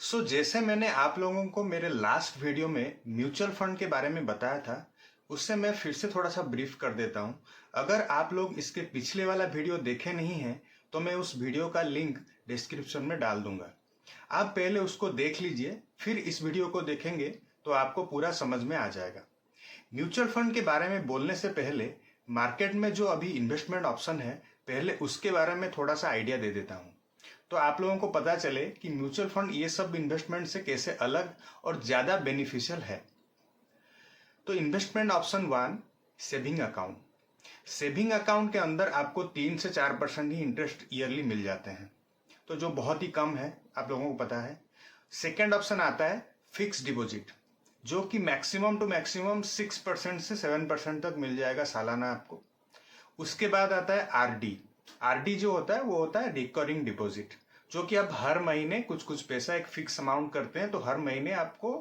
जैसे मैंने आप लोगों को मेरे लास्ट वीडियो में म्यूचुअल फंड के बारे में बताया था, उससे मैं फिर से थोड़ा सा ब्रीफ कर देता हूँ। अगर आप लोग इसके पिछले वाला वीडियो देखे नहीं हैं, तो मैं उस वीडियो का लिंक डिस्क्रिप्शन में डाल दूंगा। आप पहले उसको देख लीजिए, फिर इस वीडियो को देखेंगे तो आपको पूरा समझ में आ जाएगा। म्यूचुअल फंड के बारे में बोलने से पहले मार्केट में जो अभी इन्वेस्टमेंट ऑप्शन है, पहले उसके बारे में थोड़ा सा आइडिया दे देता हूँ, तो आप लोगों को पता चले कि म्यूचुअल फंड ये सब इन्वेस्टमेंट से कैसे अलग और ज्यादा बेनिफिशियल है। तो investment option 1, saving account. Saving account के अंदर आपको 3 से 4% ही इंटरेस्ट ईयरली मिल जाते हैं, तो जो बहुत ही कम है, आप लोगों को पता है। सेकेंड ऑप्शन आता है फिक्स डिपॉजिट, जो कि मैक्सिमम टू मैक्सिमम 6% से 7% तक मिल जाएगा सालाना आपको। उसके बाद आता है आरडी। आरडी जो होता है वो होता है रिकरिंग डिपॉजिट, जो कि आप हर महीने कुछ कुछ पैसा एक फिक्स अमाउंट करते हैं, तो हर महीने आपको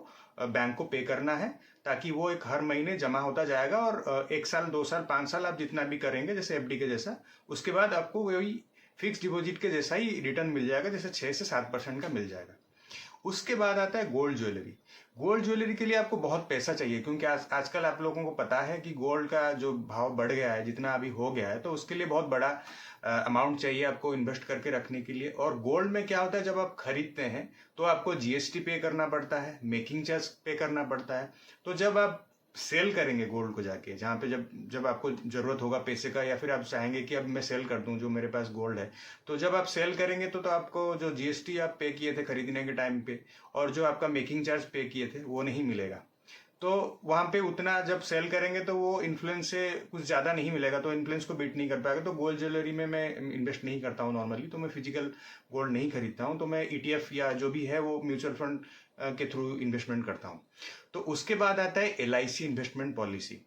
बैंक को पे करना है, ताकि वो एक हर महीने जमा होता जाएगा और 1 साल 2 साल 5 साल आप जितना भी करेंगे, जैसे एफडी के जैसा, उसके बाद आपको वही फिक्स डिपॉजिट के जैसा ही रिटर्न मिल जाएगा, जैसे 6 से 7% का मिल जाएगा। उसके बाद आता है गोल्ड ज्वेलरी। गोल्ड ज्वेलरी के लिए आपको बहुत पैसा चाहिए, क्योंकि आजकल आप लोगों को पता है कि गोल्ड का जो भाव बढ़ गया है, जितना अभी हो गया है, तो उसके लिए बहुत बड़ा अमाउंट चाहिए आपको इन्वेस्ट करके रखने के लिए। और गोल्ड में क्या होता है, जब आप खरीदते हैं तो आपको जीएसटी पे करना पड़ता है, मेकिंग चार्ज पे करना पड़ता है। तो जब आप सेल करेंगे गोल्ड को जाके, जहाँ पे जब जब आपको जरूरत होगा पैसे का, या फिर आप चाहेंगे कि अब मैं सेल कर दूं जो मेरे पास गोल्ड है, तो जब आप सेल करेंगे तो आपको जो जीएसटी आप पे किए थे खरीदने के टाइम पे, और जो आपका मेकिंग चार्ज पे किए थे, वो नहीं मिलेगा। तो वहां पे उतना जब सेल करेंगे तो वो इन्फ्लुएंस से कुछ ज्यादा नहीं मिलेगा, तो इन्फ्लुएंस को बीट नहीं कर पाएगा। तो गोल्ड ज्वेलरी में मैं इन्वेस्ट नहीं करता हूँ नॉर्मली, तो मैं फिजिकल गोल्ड नहीं खरीदता हूँ, तो मैं ईटीएफ या जो भी है वो म्यूचुअल फंड के थ्रू इन्वेस्टमेंट करता हूँ। तो उसके बाद आता है एलआईसी इन्वेस्टमेंट पॉलिसी,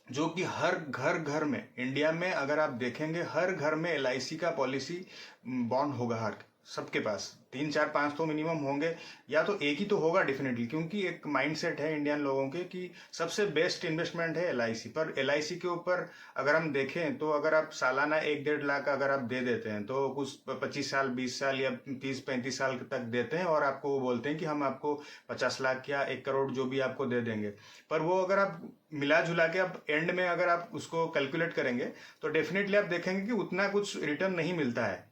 जो कि हर घर घर में, इंडिया में अगर आप देखेंगे, हर घर में एलआईसी का पॉलिसी बॉन्ड होगा, हर सबके पास 3 4 5 तो मिनिमम होंगे, या तो एक ही तो होगा डेफिनेटली, क्योंकि एक माइंडसेट है इंडियन लोगों के कि सबसे बेस्ट इन्वेस्टमेंट है एलआईसी। पर एलआईसी के ऊपर अगर हम देखें, तो अगर आप सालाना 1 1.5 लाख अगर आप दे देते हैं, तो कुछ 25 साल 20 साल या 30 35 साल तक देते हैं, और आपको वो बोलते हैं कि हम आपको 50 लाख या 1 करोड़ जो भी आपको दे देंगे। पर वो अगर आप मिला जुला के आप एंड में अगर आप उसको कैलकुलेट करेंगे, तो डेफिनेटली आप देखेंगे कि उतना कुछ रिटर्न नहीं मिलता है,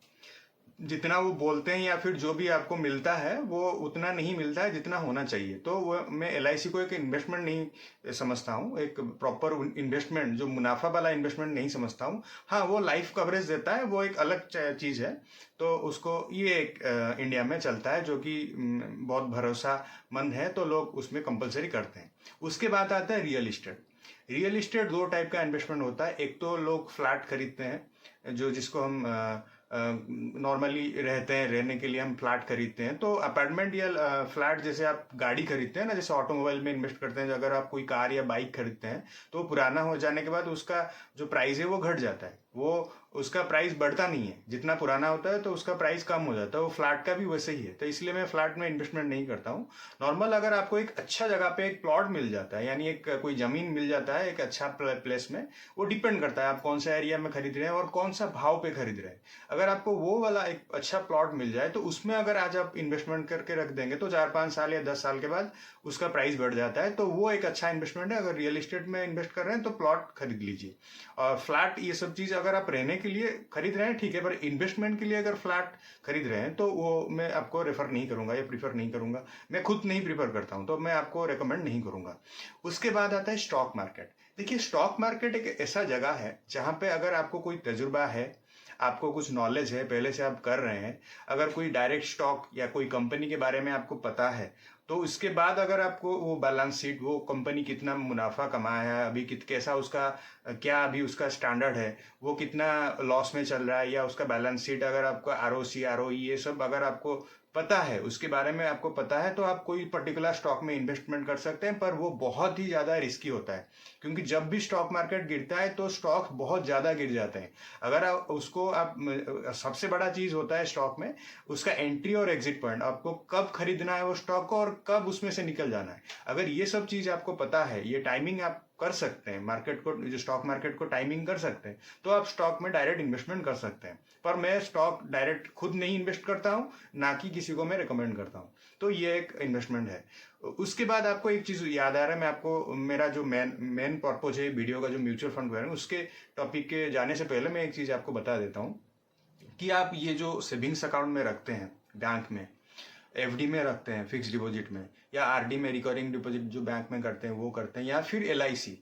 जितना वो बोलते हैं, या फिर जो भी आपको मिलता है वो उतना नहीं मिलता है जितना होना चाहिए। तो वो मैं एलआईसी को एक इन्वेस्टमेंट नहीं समझता हूँ, एक प्रॉपर इन्वेस्टमेंट, जो मुनाफा वाला इन्वेस्टमेंट नहीं समझता हूँ। हाँ, वो लाइफ कवरेज देता है, वो एक अलग चीज है, तो उसको ये एक इंडिया में चलता है, जो कि बहुत भरोसामंद है, तो लोग उसमें कंपलसरी करते हैं। उसके बाद आता है real estate. Real estate 2 type का इन्वेस्टमेंट होता है। एक तो लोग फ्लैट खरीदते हैं, जो जिसको हम नॉर्मली रहते हैं, रहने के लिए हम फ्लैट खरीदते हैं। तो अपार्टमेंट या फ्लैट, जैसे आप गाड़ी खरीदते हैं ना, जैसे ऑटोमोबाइल में इन्वेस्ट करते हैं, अगर आप कोई कार या बाइक खरीदते हैं, तो पुराना हो जाने के बाद उसका जो प्राइस है वो घट जाता है, वो उसका प्राइस बढ़ता नहीं है। जितना पुराना होता है तो उसका प्राइस कम हो जाता है। वो फ्लैट का भी वैसे ही है, तो इसलिए मैं फ्लैट में इन्वेस्टमेंट नहीं करता हूँ। नॉर्मल अगर आपको एक अच्छा जगह पे एक प्लॉट मिल जाता है, यानी एक कोई जमीन मिल जाता है एक अच्छा प्लेस में, वो डिपेंड करता है आप कौन सा एरिया में खरीद रहे हैं और कौन सा भाव पे खरीद रहे हैं। अगर आपको वो वाला एक अच्छा प्लॉट मिल जाए, तो उसमें अगर आज आप इन्वेस्टमेंट करके रख देंगे, तो 4 5 साल या 10 साल के बाद उसका प्राइस बढ़ जाता है, तो वो एक अच्छा इन्वेस्टमेंट है। अगर रियल एस्टेट में इन्वेस्ट कर रहे हैं तो प्लॉट खरीद लीजिए। और फ्लैट, ये सब चीज अगर आप रहने के लिए खरीद रहे हैं ठीक है, पर इन्वेस्टमेंट के लिए अगर फ्लैट खरीद रहे हैं, तो वो मैं आपको रेफर नहीं करूंगा या प्रीफर नहीं करूंगा। मैं खुद नहीं प्रीफर करता हूं, तो मैं आपको रेकमेंड नहीं करूंगा। उसके बाद आता है स्टॉक मार्केट। देखिए, स्टॉक मार्केट एक ऐसा जगह है जहां पे अगर आपको कोई तजुर्बा है, आपको कुछ नॉलेज है, पहले से आप कर रहे हैं, अगर कोई डायरेक्ट स्टॉक या कोई कंपनी के बारे में आपको पता है, तो उसके बाद अगर आपको वो बैलेंस शीट, वो कंपनी कितना मुनाफा कमाया है अभी, कैसा उसका, क्या अभी उसका स्टैंडर्ड है, वो कितना लॉस में चल रहा है, या उसका बैलेंस शीट, अगर आपको आरओसी आरओई ये सब अगर आपको पता है, उसके बारे में आपको पता है, तो आप कोई पर्टिकुलर स्टॉक में इन्वेस्टमेंट कर सकते हैं। पर वो बहुत ही ज्यादा रिस्की होता है, क्योंकि जब भी स्टॉक मार्केट गिरता है तो स्टॉक बहुत ज्यादा गिर जाते हैं। अगर आप उसको आप, सबसे बड़ा चीज होता है स्टॉक में उसका एंट्री और एग्जिट पॉइंट, आपको कब खरीदना है वो स्टॉक को और कब उसमें से निकल जाना है। अगर ये सब चीज आपको पता है, ये टाइमिंग आपका कर सकते हैं, मार्केट को, जो स्टॉक मार्केट को टाइमिंग कर सकते हैं, तो आप स्टॉक में डायरेक्ट इन्वेस्टमेंट कर सकते हैं। पर मैं स्टॉक डायरेक्ट खुद नहीं इन्वेस्ट करता हूँ, ना कि किसी को मैं रिकमेंड करता हूँ। तो ये एक इन्वेस्टमेंट है। उसके बाद आपको एक चीज याद आ रहा है, मैं आपको मेरा जो मेन पर्पज है वीडियो का, जो म्यूचुअल फंड है, उसके टॉपिक के जाने से पहले मैं एक चीज आपको बता देता हूँ कि आप ये जो सेविंग्स अकाउंट में रखते हैं बैंक में, एफडी में रखते हैं, फिक्स डिपॉजिट में, या आरडी में, रिकरिंग डिपॉजिट जो बैंक में करते हैं वो करते हैं, या फिर एलआईसी,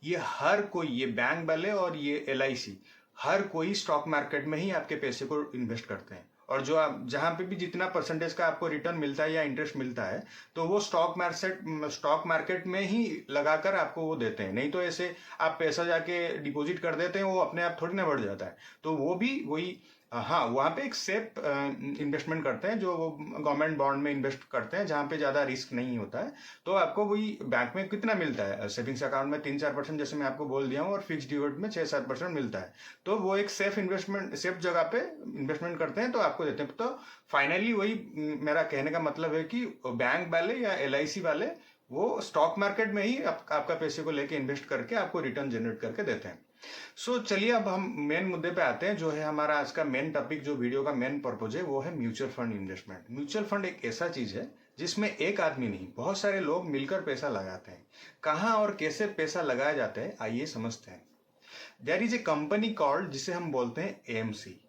ये हर कोई, ये बैंक वाले और ये एलआईसी, हर कोई स्टॉक मार्केट में ही आपके पैसे को इन्वेस्ट करते हैं। और जो आप जहां पे भी जितना परसेंटेज का आपको रिटर्न मिलता है या इंटरेस्ट मिलता है, तो वो स्टॉक मार्केट में ही लगाकर आपको वो देते हैं। नहीं तो ऐसे आप पैसा जाके डिपॉजिट कर देते हैं, वो अपने आप थोड़ी ना बढ़ जाता है। तो वो भी वही, हाँ, वहां पे एक सेफ इन्वेस्टमेंट करते हैं, जो गवर्नमेंट बॉन्ड में इन्वेस्ट करते हैं, जहां पे ज्यादा रिस्क नहीं होता है। तो आपको वही बैंक में कितना मिलता है, सेविंग्स अकाउंट में 3-4% जैसे मैं आपको बोल दिया हूँ, और फिक्स डिपॉजिट में 6-7% मिलता है। तो वो एक सेफ इन्वेस्टमेंट, सेफ जगह पे इन्वेस्टमेंट करते हैं, तो आपको देते हैं। तो फाइनली वही मेरा कहने का मतलब है कि बैंक वाले या एलआईसी वाले वो स्टॉक मार्केट में ही आपका पैसे को लेके इन्वेस्ट करके आपको रिटर्न जनरेट करके देते हैं। चलिए अब हम मेन मुद्दे पे आते हैं, जो है हमारा आज का मेन टॉपिक, जो वीडियो का मेन पर्पज है, वो है mutual fund investment. Mutual fund एक ऐसा चीज है जिसमें एक आदमी नहीं, बहुत सारे लोग मिलकर पैसा लगाते हैं। कहाँ और कैसे पैसा लगाया जाता है, आइए समझते हैं। There is a company called, जिसे हम बोलते हैं एएमसी।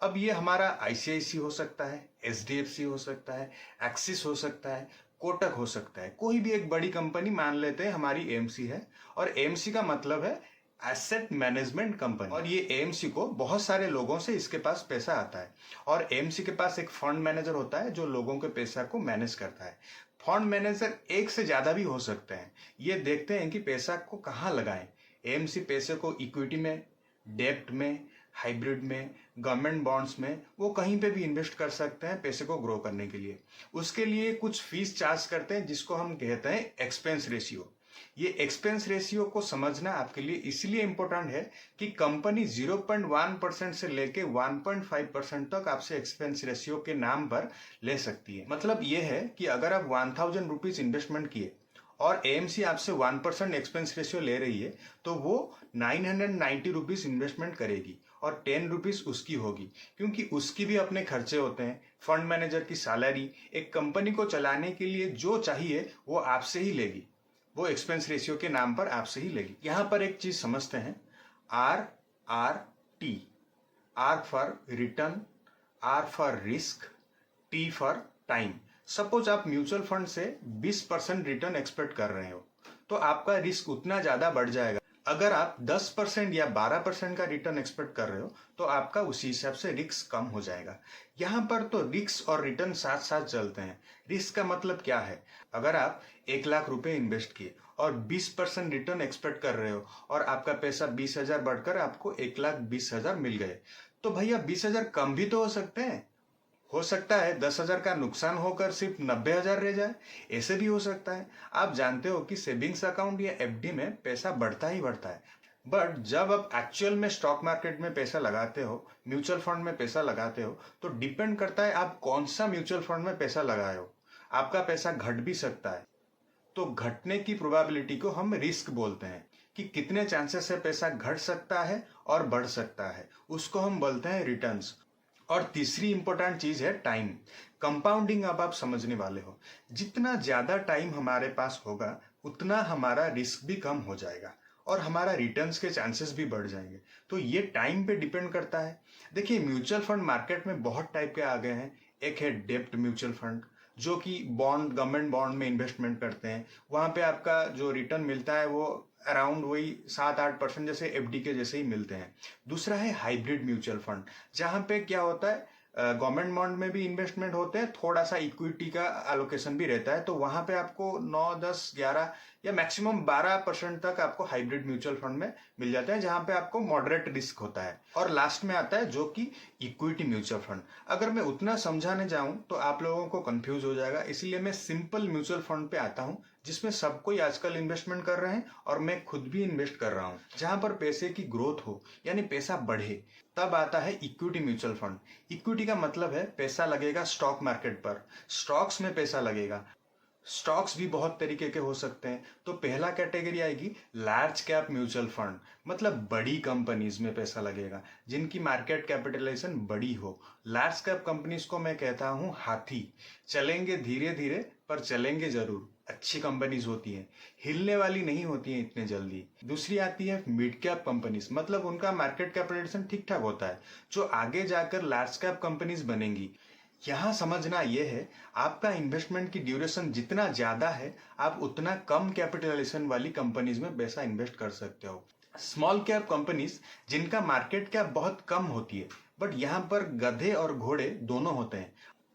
अब ये हमारा आईसीआईसी हो सकता है, एचडीएफसी हो सकता है, एक्सिस हो सकता है, कोटक हो सकता है, कोई भी एक बड़ी कंपनी मान लेते हैं हमारी एएमसी है। और एएमसी का मतलब है एसेट मैनेजमेंट कंपनी। और ये एएमसी को बहुत सारे लोगों से इसके पास पैसा आता है, और एएमसी के पास एक फंड मैनेजर होता है जो लोगों के पैसा को मैनेज करता है। फंड मैनेजर एक से ज्यादा भी हो सकते हैं। ये देखते हैं कि पैसा को कहाँ लगाएं। एएमसी पैसे को इक्विटी में, डेब्ट में, हाइब्रिड में, गवर्नमेंट बॉन्ड्स में, वो कहीं पे भी इन्वेस्ट कर सकते हैं पैसे को ग्रो करने के लिए। उसके लिए कुछ फीस चार्ज करते हैं, जिसको हम कहते हैं एक्सपेंस रेशियो। ये एक्सपेंस रेशियो को समझना आपके लिए इसलिए इंपॉर्टेंट है कि कंपनी 0.1% से लेके 1.5% तक आपसे एक्सपेंस रेशियो के नाम पर ले सकती है। मतलब ये है कि अगर आप 1000 रुपीज इन्वेस्टमेंट किए और एएमसी आपसे 1% एक्सपेंस रेशियो ले रही है, तो वो 990 रुपीज इन्वेस्टमेंट करेगी और 10 रुपीज उसकी होगी, क्योंकि उसकी भी अपने खर्चे होते हैं। फंड मैनेजर की सैलरी, एक कंपनी को चलाने के लिए जो चाहिए वो आपसे ही लेगी, वो एक्सपेंस रेशियो के नाम पर आपसे ही लेगी। यहां पर एक चीज समझते हैं, RRT, R for return, R for risk, T for time. Suppose आप म्यूचुअल फंड से 20% रिटर्न एक्सपेक्ट कर रहे हो, तो आपका रिस्क उतना ज्यादा बढ़ जाएगा। अगर आप 10% या 12% का रिटर्न एक्सपेक्ट कर रहे हो, तो आपका उसी हिसाब से रिस्क कम हो जाएगा। यहाँ पर तो रिस्क और रिटर्न साथ साथ चलते हैं। रिस्क का मतलब क्या है, अगर आप 1 लाख रुपए इन्वेस्ट किए और 20% रिटर्न एक्सपेक्ट कर रहे हो, और आपका पैसा 20,000 बढ़कर आपको 1,20,000 मिल गए, तो भैया 20,000 कम भी तो हो सकते हैं। हो सकता है 10,000 का नुकसान होकर सिर्फ 90,000 रह जाए, ऐसे भी हो सकता है। आप जानते हो कि सेविंग्स अकाउंट या एफडी में पैसा बढ़ता ही बढ़ता है, बट जब आप एक्चुअल में स्टॉक मार्केट में पैसा लगाते हो, म्यूचुअल फंड में पैसा लगाते हो, तो डिपेंड करता है आप कौन सा म्यूचुअल फंड में पैसा लगाए हो। आपका पैसा घट भी सकता है, तो घटने की प्रोबेबिलिटी को हम रिस्क बोलते हैं, कि कितने चांसेस से पैसा घट सकता है और बढ़ सकता है, उसको हम बोलते हैं रिटर्न्स। और तीसरी इंपॉर्टेंट चीज है टाइम, कंपाउंडिंग। अब आप समझने वाले हो, जितना ज्यादा टाइम हमारे पास होगा, उतना हमारा रिस्क भी कम हो जाएगा और हमारा रिटर्न्स के चांसेस भी बढ़ जाएंगे। तो ये टाइम पे डिपेंड करता है। देखिए, म्यूचुअल फंड मार्केट में बहुत टाइप के आ गए हैं। एक है डेब्ट म्यूचुअल फंड, जो कि बॉन्ड, गवर्नमेंट बॉन्ड में इन्वेस्टमेंट करते हैं। वहां पे आपका जो रिटर्न मिलता है वो अराउंड वही 7-8% जैसे एफडी के जैसे ही मिलते हैं। दूसरा है हाइब्रिड म्यूचुअल फंड, जहां पे क्या होता है, गवर्नमेंट बॉन्ड में भी इन्वेस्टमेंट होते हैं, थोड़ा सा इक्विटी का एलोकेशन भी रहता है। तो वहां पे आपको 9, 10, 11 या मैक्सिमम 12% तक आपको हाइब्रिड म्यूचुअल फंड में मिल जाता है, जहां पे आपको मॉडरेट रिस्क होता है। और लास्ट में आता है जो कि इक्विटी म्यूचुअल फंड। अगर मैं उतना समझाने जाऊं तो आप लोगों को कंफ्यूज हो जाएगा, इसलिए मैं सिंपल म्यूचुअल फंड पे आता हूं, जिसमें सब कोई आजकल इन्वेस्टमेंट कर रहे हैं और मैं खुद भी इन्वेस्ट कर रहा हूं। जहां पर पैसे की ग्रोथ हो, यानी पैसा बढ़े, तब आता है इक्विटी म्यूचुअल फंड। इक्विटी का मतलब है पैसा लगेगा स्टॉक मार्केट पर, स्टॉक्स में पैसा लगेगा। स्टॉक्स भी बहुत तरीके के हो सकते हैं। तो पहला कैटेगरी आएगी लार्ज कैप म्यूचुअल फंड, मतलब बड़ी कंपनीज में पैसा लगेगा जिनकी मार्केट कैपिटलाइजेशन बड़ी हो। लार्ज कैप कंपनीज को मैं कहता हूं हाथी, चलेंगे धीरे धीरे पर चलेंगे जरूर। अच्छी कंपनीज होती हैं, हिलने वाली नहीं होती हैं इतने जल्दी। दूसरी आती है मिड कैप कंपनीज, मतलब उनका मार्केट कैपिटलाइजेशन ठीक ठाक होता है, जो आगे जाकर लार्ज कैप कंपनीज बनेंगी। यहाँ समझना यह है, आपका इन्वेस्टमेंट की ड्यूरेशन जितना ज्यादा है, आप उतना कम कैपिटलाइजेशन वाली कंपनीज में पैसा इन्वेस्ट कर सकते हो। स्मॉल कैप कंपनीज जिनका मार्केट कैप बहुत कम होती है, बट यहाँ पर गधे और घोड़े दोनों होते हैं।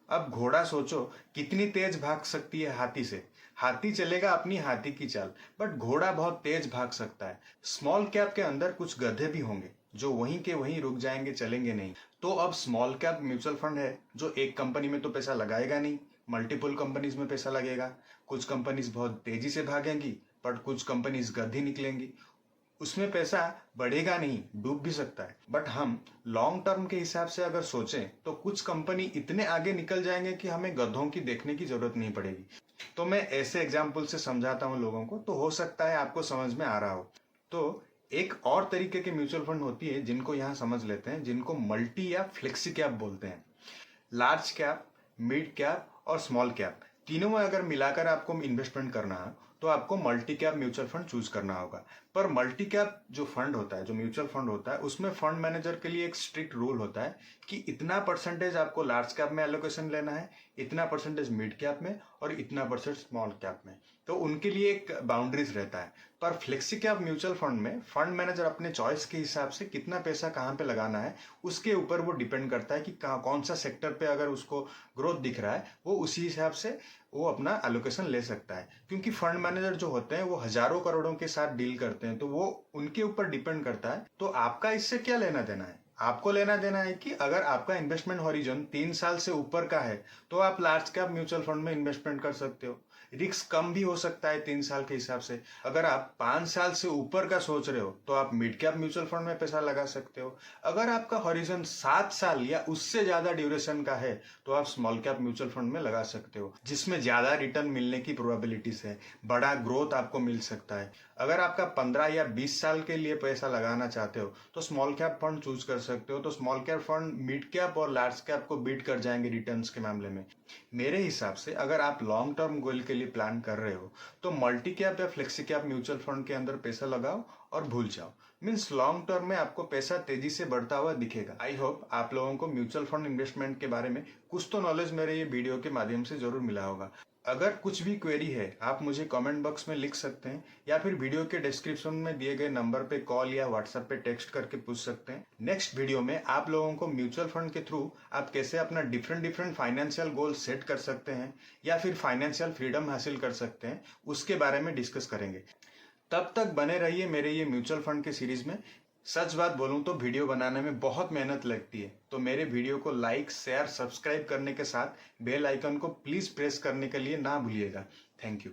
अब घोड़ा सोचो कितनी तेज भाग सकती है हाथी से। हाथी चलेगा अपनी हाथी की चाल, बट घोड़ा बहुत तेज भाग सकता है। स्मॉल कैप के अंदर कुछ गधे भी होंगे जो वहीं के वहीं रुक जाएंगे, चलेंगे नहीं। तो अब स्मॉल कैप म्यूचुअल फंड है जो एक कंपनी में तो पैसा लगाएगा नहीं, मल्टीपल कंपनीज में पैसा लगेगा। कुछ कंपनीज बहुत तेजी से भागेंगी, बट कुछ कंपनीज गधी निकलेंगी। उसमें पैसा बढ़ेगा नहीं, डूब भी सकता है। बट हम लॉन्ग टर्म के हिसाब से अगर सोचें तो कुछ कंपनी इतने आगे निकल जाएंगे कि हमें गधों की देखने की जरूरत नहीं पड़ेगी। तो मैं ऐसे एग्जाम्पल से समझाता हूं लोगों को, तो हो सकता है आपको समझ में आ रहा हो। तो एक और तरीके के म्यूचुअल फंड होती है जिनको यहाँ समझ लेते हैं, जिनको मल्टी या फ्लेक्सी कैप बोलते हैं। लार्ज कैप, मिड कैप और स्मॉल कैप, तीनों में अगर मिलाकर आपको इन्वेस्टमेंट करना है तो आपको multi cap mutual fund choose करना होगा। पर मल्टी कैप जो फंड होता है, जो म्यूचुअल फंड होता है, उसमें फंड मैनेजर के लिए एक स्ट्रिक्ट रूल होता है कि इतना परसेंटेज आपको लार्ज कैप में एलोकेशन लेना है, इतना परसेंटेज मिड कैप में और इतना परसेंट स्मॉल कैप में। तो उनके लिए एक बाउंड्रीज रहता है। पर फ्लेक्सी कैप म्यूचुअल फंड में फंड मैनेजर अपने चॉइस के हिसाब से कितना पैसा कहाँ पे लगाना है उसके ऊपर वो डिपेंड करता है कि कौन सा सेक्टर पे अगर उसको ग्रोथ दिख रहा है वो उसी हिसाब से वो अपना एलोकेशन ले सकता है। क्योंकि फंड मैनेजर जो होते हैं वो हजारों करोड़ों के साथ डील करते हैं, तो वो उनके ऊपर डिपेंड करता है। तो आपका इससे क्या लेना देना है? आपको लेना देना है कि अगर आपका इन्वेस्टमेंट हॉरिजन 3 साल से ऊपर का है तो आप लार्ज कैप म्यूचुअल फंड में इन्वेस्टमेंट कर सकते हो। रिस्क कम भी हो सकता है 3 साल के हिसाब से। अगर आप 5 साल से ऊपर का सोच रहे हो तो आप मिड कैप म्यूचुअल फंड में पैसा लगा सकते हो। अगर आपका हॉरिजन 7 साल या उससे ज्यादा ड्यूरेशन का है तो आप स्मॉल कैप म्यूचुअल फंड में लगा सकते हो, जिसमें ज्यादा रिटर्न मिलने की प्रोबेबिलिटीज है, बड़ा ग्रोथ आपको मिल सकता है। अगर आपका 15 या 20 साल के लिए पैसा लगाना चाहते हो तो स्मॉल कैप फंड चूज कर सकते हो। तो small cap fund mid cap और लार्ज कैप को बीट कर जाएंगे रिटर्न्स के मामले में। मेरे हिसाब से अगर आप लॉन्ग टर्म गोल के लिए प्लान कर रहे हो तो मल्टी कैप या फ्लेक्सी कैप म्यूचुअल फंड के अंदर पैसा लगाओ और भूल जाओ। मीन्स लॉन्ग टर्म में आपको पैसा तेजी से बढ़ता हुआ दिखेगा। आई होप आप लोगों को म्यूचुअल फंड इन्वेस्टमेंट के बारे में कुछ तो नॉलेज मेरे ये वीडियो के माध्यम से जरूर मिला होगा। अगर कुछ भी क्वेरी है आप मुझे कमेंट बॉक्स में लिख सकते हैं या फिर वीडियो के डिस्क्रिप्शन में दिए गए नंबर पे कॉल या व्हाट्सएप पे टेक्स्ट करके पूछ सकते हैं। नेक्स्ट वीडियो में आप लोगों को म्यूचुअल फंड के थ्रू आप कैसे अपना डिफरेंट फाइनेंशियल गोल सेट कर सकते हैं या फिर फाइनेंशियल फ्रीडम हासिल कर सकते हैं उसके बारे में डिस्कस करेंगे। तब तक बने रहिए मेरे ये म्यूचुअल फंड के सीरीज में। सच बात बोलूं तो वीडियो बनाने में बहुत मेहनत लगती है, तो मेरे वीडियो को लाइक, शेयर, सब्सक्राइब करने के साथ बेल आइकन को प्लीज प्रेस करने के लिए ना भूलिएगा। Thank you.